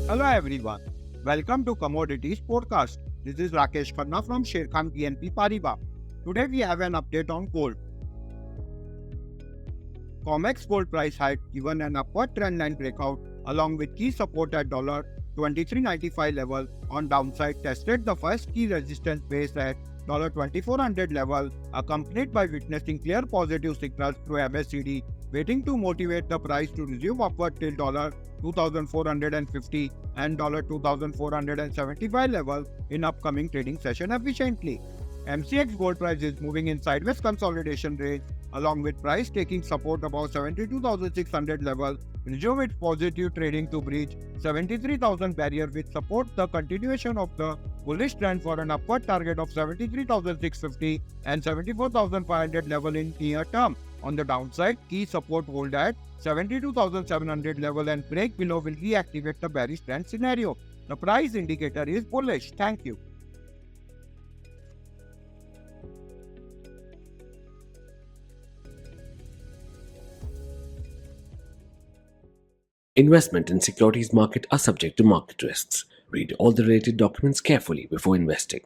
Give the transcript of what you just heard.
Hello everyone, welcome to Commodities Podcast. This is Rakesh Khanna from Sharekhan BNP Paribas. Today we have an update on gold. COMEX gold price hike given an upward trend line breakout along with key support at $23.95 level on downside tested the first key resistance base at $2400 level, accompanied by witnessing clear positive signals through MACD, waiting to motivate the price to resume upward till $2450 and $2475 level in upcoming trading session efficiently. MCX gold price is moving in sideways consolidation range along with price taking support above 72,600 level, resume its positive trading to breach 73,000 barrier with support the continuation of the bullish trend for an upward target of 73,650 and 74,500 level in near term. On the downside, key support hold at 72,700 level and break below will reactivate the bearish trend scenario. The price indicator is bullish. Thank you. Investment in securities market are subject to market risks. Read all the related documents carefully before investing.